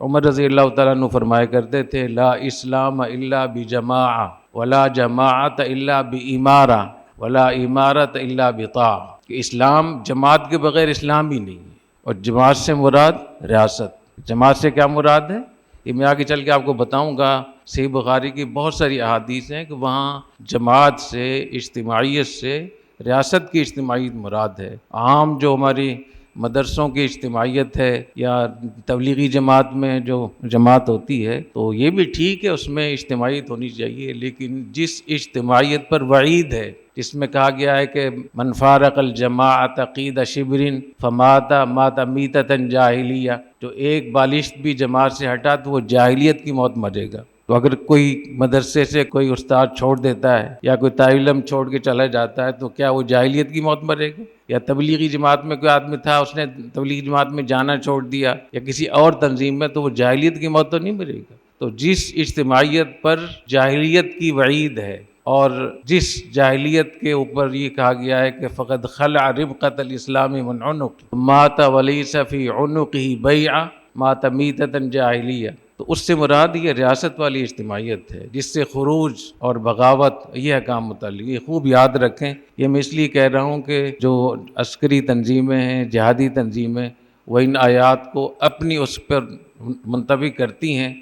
عمر رضی اللہ تعالیٰ عنہ فرمایا کرتے تھے لا اسلام الا بجماعہ ولا جماعت الا بامارہ ولا امارت الا بطاعہ، کہ اسلام جماعت کے بغیر اسلام ہی نہیں ہے، اور جماعت سے مراد ریاست۔ جماعت سے کیا مراد ہے یہ میں آگے چل کے آپ کو بتاؤں گا۔ صحیح بخاری کی بہت ساری احادیث ہیں کہ وہاں جماعت سے، اجتماعیت سے ریاست کی اجتماعیت مراد ہے۔ عام جو ہماری مدرسوں کی اجتماعیت ہے یا تبلیغی جماعت میں جو جماعت ہوتی ہے تو یہ بھی ٹھیک ہے، اس میں اجتماعیت ہونی چاہیے، لیکن جس اجتماعیت پر وعید ہے، جس میں کہا گیا ہے کہ من فارق الجماعت قید شبر فمات مات میتۃ جاہلیہ، جو ایک بالشت بھی جماعت سے ہٹا تو وہ جاہلیت کی موت مرے گا۔ تو اگر کوئی مدرسے سے کوئی استاد چھوڑ دیتا ہے یا کوئی طالب علم چھوڑ کے چلا جاتا ہے تو کیا وہ جاہلیت کی موت مرے گا؟ یا تبلیغی جماعت میں کوئی آدمی تھا، اس نے تبلیغی جماعت میں جانا چھوڑ دیا یا کسی اور تنظیم میں، تو وہ جاہلیت کی موت تو نہیں مرے گا۔ تو جس اجتماعیت پر جاہلیت کی وعید ہے اور جس جاہلیت کے اوپر یہ کہا گیا ہے کہ فقد خلع ربقۃ الاسلام من عنق مات ولیس فی عنقہ بیعہ مات میتۃ جاہلیہ، تو اس سے مراد یہ ریاست والی اجتماعیت ہے جس سے خروج اور بغاوت یہ احکام متعلق، یہ خوب یاد رکھیں۔ یہ میں اس لیے کہہ رہا ہوں کہ جو عسکری تنظیمیں ہیں، جہادی تنظیمیں، وہ ان آیات کو اپنی اس پر منطبق کرتی ہیں،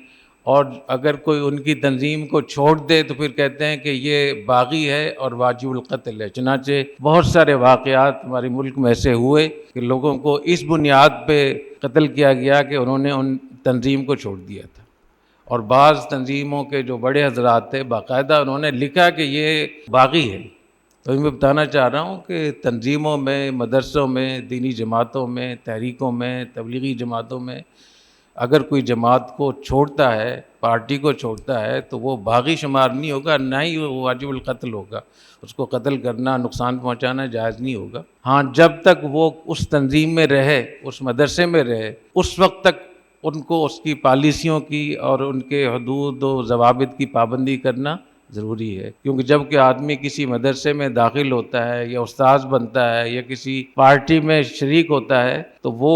اور اگر کوئی ان کی تنظیم کو چھوڑ دے تو پھر کہتے ہیں کہ یہ باغی ہے اور واجب القتل ہے۔ چنانچہ بہت سارے واقعات ہمارے ملک میں ایسے ہوئے کہ لوگوں کو اس بنیاد پہ قتل کیا گیا کہ انہوں نے ان تنظیم کو چھوڑ دیا تھا، اور بعض تنظیموں کے جو بڑے حضرات تھے باقاعدہ انہوں نے لکھا کہ یہ باغی ہے۔ تو میں بتانا چاہ رہا ہوں کہ تنظیموں میں، مدرسوں میں، دینی جماعتوں میں، تحریکوں میں، تبلیغی جماعتوں میں اگر کوئی جماعت کو چھوڑتا ہے، پارٹی کو چھوڑتا ہے، تو وہ باغی شمار نہیں ہوگا، نہ ہی وہ واجب القتل ہوگا۔ اس کو قتل کرنا، نقصان پہنچانا جائز نہیں ہوگا۔ ہاں، جب تک وہ اس تنظیم میں رہے، اس مدرسے میں رہے، اس وقت تک ان کو اس کی پالیسیوں کی اور ان کے حدود و ضوابط کی پابندی کرنا ضروری ہے، کیونکہ جب کہ آدمی کسی مدرسے میں داخل ہوتا ہے یا استاذ بنتا ہے یا کسی پارٹی میں شریک ہوتا ہے تو وہ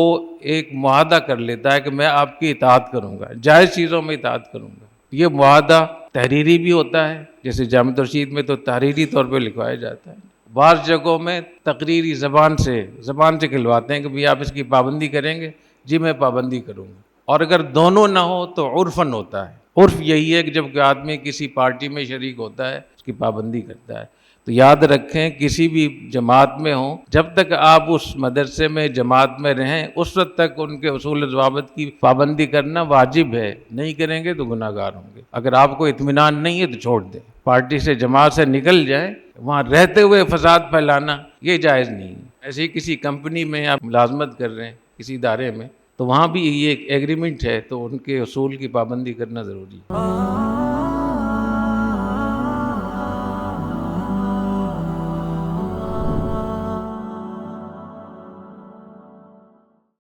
ایک معاہدہ کر لیتا ہے کہ میں آپ کی اطاعت کروں گا، جائز چیزوں میں اطاعت کروں گا۔ یہ معاہدہ تحریری بھی ہوتا ہے، جیسے جامع الرشید میں تو تحریری طور پہ لکھوایا جاتا ہے، بعض جگہوں میں تقریری زبان سے کھلواتے ہیں کہ بھی آپ اس کی پابندی کریں گے، جی میں پابندی کروں گا۔ اور اگر دونوں نہ ہو تو عرفاً ہوتا ہے۔ عرف یہی ہے کہ جب کہ آدمی کسی پارٹی میں شریک ہوتا ہے اس کی پابندی کرتا ہے۔ تو یاد رکھیں کسی بھی جماعت میں ہوں، جب تک آپ اس مدرسے میں جماعت میں رہیں اس وقت تک ان کے اصول و ضوابط کی پابندی کرنا واجب ہے، نہیں کریں گے تو گناہ گار ہوں گے۔ اگر آپ کو اطمینان نہیں ہے تو چھوڑ دیں، پارٹی سے، جماعت سے نکل جائے، وہاں رہتے ہوئے فساد پھیلانا یہ جائز نہیں ہے۔ ایسے ہی کسی کمپنی میں آپ ملازمت کر رہے ہیں، کسی ادارے میں، تو وہاں بھی یہ ایک ایگریمنٹ ہے، تو ان کے اصول کی پابندی کرنا ضروری ہے۔